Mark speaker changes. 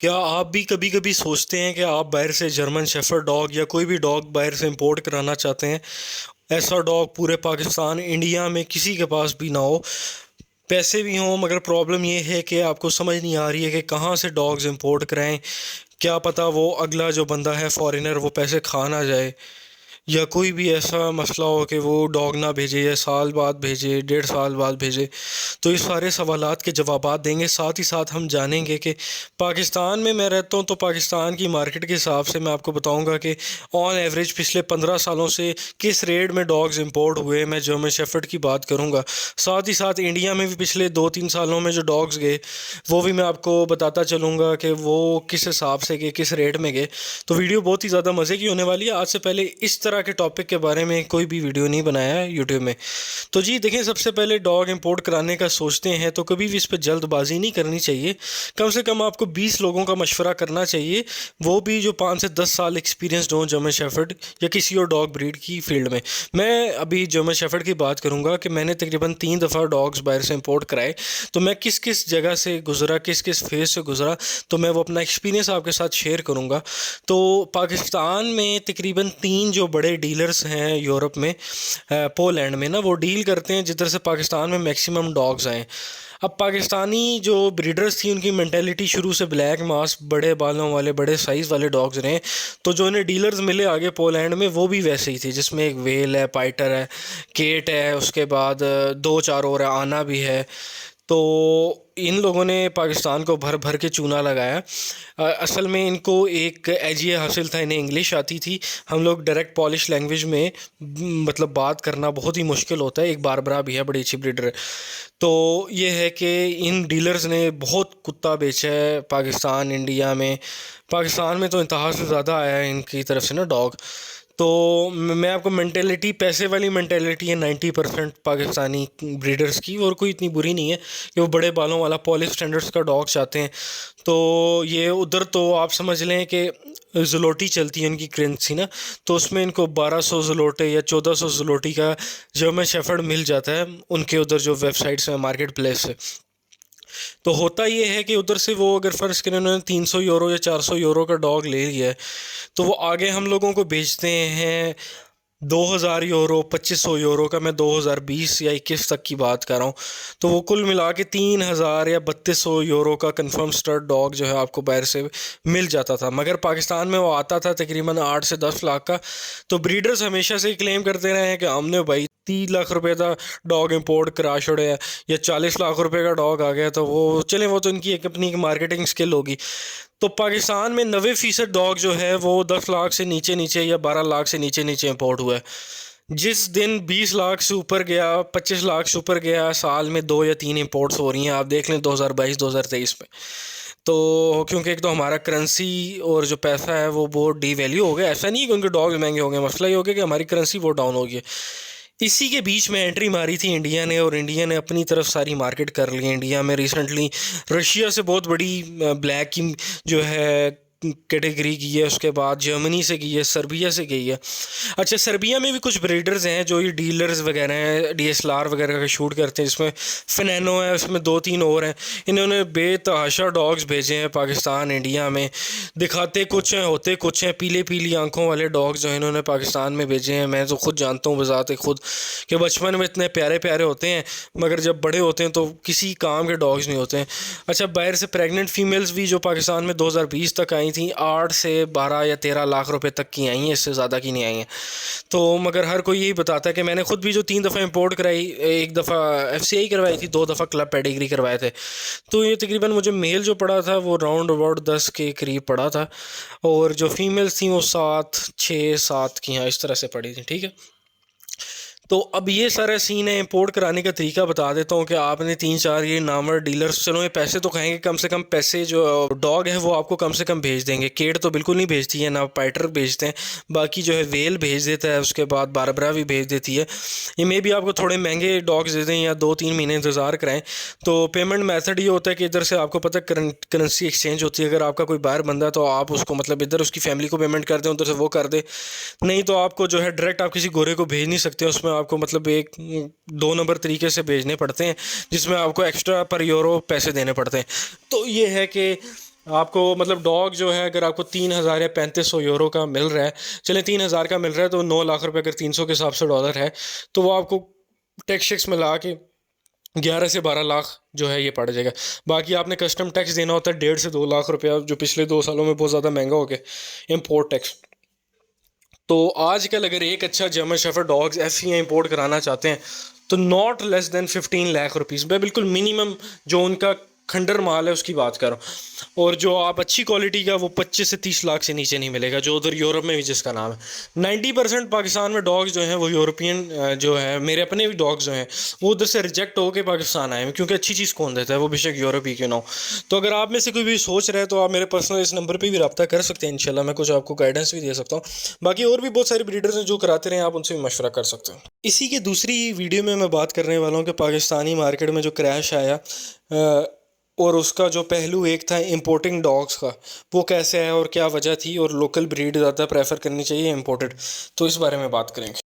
Speaker 1: क्या आप भी कभी कभी सोचते हैं कि आप बाहर से जर्मन शेफर्ड डॉग या कोई भी डॉग बाहर से इंपोर्ट कराना चाहते हैं? ऐसा डॉग पूरे पाकिस्तान इंडिया में किसी के पास भी ना हो, पैसे भी हों, मगर प्रॉब्लम ये है कि आपको समझ नहीं आ रही है कि कहाँ से डॉग्स इंपोर्ट कराएं। क्या पता वो अगला जो बंदा है फॉरेनर वो पैसे खा ना जाए, या कोई भी ऐसा मसला हो कि वो डॉग ना भेजे या साल बाद भेजे, 1.5 साल बाद भेजे। तो इस सारे सवालात के जवाबात देंगे, साथ ही साथ हम जानेंगे कि पाकिस्तान में मैं रहता हूँ तो पाकिस्तान की मार्केट के हिसाब से मैं आपको बताऊँगा कि ऑन एवरेज पिछले 15 सालों से किस रेट में डॉग्स इंपोर्ट हुए। मैं जर्मन शेफर्ड की बात करूँगा, साथ ही साथ इंडिया में भी पिछले 2-3 सालों में जो डॉग्स गए वो भी मैं आपको बताता चलूँगा कि वो किस हिसाब से गए, किस रेट में गए। तो वीडियो बहुत ही ज़्यादा मज़े की होने वाली है। आज से पहले इस तरह के टॉपिक के बारे में कोई भी वीडियो नहीं बनाया है यूट्यूब में। तो जी देखें, सबसे पहले डॉग इंपोर्ट कराने का सोचते हैं तो कभी भी इस पर जल्दबाजी नहीं करनी चाहिए। कम से कम आपको 20 लोगों का मशवरा करना चाहिए, वो भी जो 5 से 10 साल एक्सपीरियंसड हों जर्मन शेफर्ड या किसी और डॉग ब्रीड की फील्ड में। मैं अभी जर्मन शेफर्ड की बात करूंगा कि मैंने तकरीबन 3 दफ़ा डॉग्स बाहर से इंपोर्ट कराए। तो मैं किस किस जगह से गुजरा, किस किस फेज़ से गुजरा, तो मैं वो अपना एक्सपीरियंस आपके साथ शेयर करूंगा। तो पाकिस्तान में तकरीबन 3 जो बड़े डीलर्स हैं यूरोप में, पोलैंड में ना, वो डील करते हैं जिधर से पाकिस्तान में मैक्सिमम डॉग्स आए। अब पाकिस्तानी जो ब्रीडर्स थी उनकी मेंटेलिटी शुरू से ब्लैक मास, बड़े बालों वाले, बड़े साइज़ वाले डॉग्स रहे। तो जो उन्हें डीलर्स मिले आगे पोलैंड में वो भी वैसे ही थे, जिसमें एक वेल है, पाइटर है, केट है, उसके बाद 2-4 और है, आना भी है। तो इन लोगों ने पाकिस्तान को भर भर के चूना लगाया। असल में इनको एक एजिया हासिल था, इन्हें इंग्लिश आती थी। हम लोग डायरेक्ट पॉलिश लैंग्वेज में मतलब बात करना बहुत ही मुश्किल होता है। एक बारबरा भी है, बड़ी अच्छी ब्रीडर है। तो ये है कि इन डीलर्स ने बहुत कुत्ता बेचा है पाकिस्तान, इंडिया में। पाकिस्तान में तो इंतहा से ज़्यादा आया है इनकी तरफ से ना डॉग। तो मैं आपको मेंटेलिटी, पैसे वाली मेंटेलिटी है 90% पाकिस्तानी ब्रीडर्स की, और कोई इतनी बुरी नहीं है कि वो बड़े बालों वाला पॉलिश स्टैंडर्ड्स का डॉग चाहते हैं। तो ये उधर तो आप समझ लें कि ज़लोटी चलती है उनकी करेंसी ना, तो उसमें इनको 1200 ज़लोटे या 1400 ज़लोटी का जर्मन शेफर्ड मिल जाता है उनके उधर जो वेबसाइट्स हैं, मार्केट प्लेस से। तो होता ये है कि उधर से वो अगर फ़र्ज़ करें उन्होंने 300 यूरो या 400 यूरो का डॉग ले लिया है, तो वो आगे हम लोगों को बेचते हैं 2000 यूरो, 2500 यूरो का। मैं 2020 या 21 तक की बात कर रहा हूँ। तो वो कुल मिला के 3000 या 3200 यूरो का कंफर्म स्टड डॉग जो है आपको बाहर से मिल जाता था, मगर पाकिस्तान में वो आता था तकरीबन 8 से 10 लाख का। तो ब्रीडर्स हमेशा से ही क्लेम करते रहे हैं कि हमने भाई 30 लाख रुपए का डॉग इंपोर्ट करा छोड़े है, या 40 लाख रुपए का डॉग आ गया। तो वो चले, वो तो इनकी एक अपनी मार्केटिंग स्किल होगी। तो पाकिस्तान में 90% डॉग जो है वो 10 लाख से नीचे नीचे या 12 लाख से नीचे नीचे इंपोर्ट हुआ है। जिस दिन 20 लाख से ऊपर गया, 25 लाख से ऊपर गया, साल में 2 या 3 इंपोर्ट्स हो रही हैं। आप देख लें 2022-2023 में। तो क्योंकि एक तो हमारा करेंसी और जो पैसा है वो बहुत डी वैल्यू हो गया। ऐसा नहीं है कि उनके डॉग्स महंगे हो गए, मसला ये हो गया कि हमारी करेंसी बहुत डाउन हो गई है। इसी के बीच में एंट्री मारी थी इंडिया ने, और इंडिया ने अपनी तरफ सारी मार्केट कर ली। इंडिया में रिसेंटली रशिया से बहुत बड़ी ब्लैक की जो है कैटेगरी की है, उसके बाद जर्मनी से की है, सर्बिया से की है। अच्छा, सर्बिया में भी कुछ ब्रीडर्स हैं जो ये डीलर्स वगैरह हैं, डीएसएलआर वगैरह का शूट करते हैं, जिसमें फिनैनो है, उसमें 2-3 और हैं। इन्होंने बेतहाशा डॉग्स भेजे हैं पाकिस्तान, इंडिया में। दिखाते कुछ हैं, होते कुछ हैं। पीले पीली आंखों वाले डॉग्स जो इन्होंने पाकिस्तान में भेजे हैं, मैं तो खुद जानता हूँ बजाते खुद कि बचपन में इतने प्यारे प्यारे होते हैं, मगर जब बड़े होते हैं तो किसी काम के डॉग्स नहीं होते हैं। अच्छा, बाहर से प्रेग्नेंट फीमेल्स भी जो पाकिस्तान में 2020 तक आई थी, 8 से 12 या 13 लाख रुपए तक की आई हैं, इससे ज़्यादा की नहीं आई हैं। तो मगर हर कोई यही बताता है कि मैंने खुद भी जो 3 दफ़ा इंपोर्ट कराई, एक दफ़ा एफसीआई करवाई थी, 2 दफ़ा क्लब पेडिग्री करवाए थे। तो ये तकरीबन मुझे मेल जो पड़ा था वो राउंड अबाउट 10 के करीब पड़ा था, और जो फीमेल्स थी वो 7, 6, 7 की, हाँ, इस तरह से पड़ी थी। ठीक है। तो अब ये सारा सीन है। इंपोर्ट कराने का तरीका बता देता हूँ कि आपने 3-4 ये नामवर डीलर्स, चलो ये पैसे तो खाएंगे, कम से कम पैसे जो डॉग है वो आपको कम से कम भेज देंगे। केट तो बिल्कुल नहीं भेजती है, ना पाइटर भेजते हैं। बाकी जो है वेल भेज देता है, उसके बाद बारबरा भी भेज देती है। ये मे भी आपको थोड़े महंगे डॉग्स दे दें या 2-3 महीने इंतज़ार कराएं। तो पेमेंट मेथड ये होता है कि इधर से आपको पता है करेंसी एक्सचेंज होती है। अगर आपका कोई बाहर बंदा तो आप उसको मतलब इधर उसकी फैमिली को पेमेंट कर दें, उधर से वो कर दे। नहीं तो आपको जो है डायरेक्ट आप किसी गोरे को भेज नहीं सकते, उसमें आपको मतलब एक 2 नंबर तरीके से भेजने पड़ते हैं, जिसमें आपको एक्स्ट्रा पर यूरो पैसे देने पड़ते हैं। तो ये है कि आपको मतलब डॉग जो है अगर आपको 3,000 या 3500 यूरो का मिल रहा है, चलें 3,000 का मिल रहा है तो 9 लाख रुपए अगर 300 के हिसाब से डॉलर है तो वो आपको टैक्स शैक्स मिला के 11 से 12 लाख जो है ये पड़ जाएगा। बाकी आपने कस्टम टैक्स देना होता है 1.5 से 2 लाख रुपया, जो पिछले 2 सालों में बहुत ज़्यादा महंगा हो गया इम्पोर्ट टैक्स। तो आजकल अगर एक अच्छा जर्मन शेफर्ड डॉग्स ऐसी इंपोर्ट कराना चाहते हैं तो not less than 15 lakh rupees, मैं बिल्कुल मिनिमम जो उनका खंडर माल है उसकी बात कर रहा हूँ। और जो आप अच्छी क्वालिटी का वो 25 से 30 लाख से नीचे नहीं मिलेगा, जो उधर यूरोप में भी जिसका नाम है। 90% पाकिस्तान में डॉग्स जो हैं वो यूरोपियन जो है, मेरे अपने भी डॉग्स जो हैं वो उधर से रिजेक्ट होकर पाकिस्तान आए हैं, क्योंकि अच्छी चीज़ कौन देता है वो बेशक यूरोप ही क्यों ना हो। तो अगर आप में से कोई भी सोच रहे हैं तो आप मेरे पर्सनल इस नंबर पर भी रब्ता कर सकते हैं, इंशाल्लाह मैं कुछ आपको गाइडेंस भी दे सकता हूँ। बाकी और भी बहुत सारे ब्रीडर्स हैं जो कराते रहे, आप उनसे भी मशवरा कर सकते हैं। इसी की दूसरी वीडियो में मैं बात करने वाला हूँ कि पाकिस्तानी मार्केट में जो क्रैश आया और उसका जो पहलू एक था इंपोर्टिंग डॉग्स का, वो कैसे है और क्या वजह थी, और लोकल ब्रीड ज़्यादा प्रेफर करनी चाहिए इंपोर्टेड, तो इस बारे में बात करेंगे।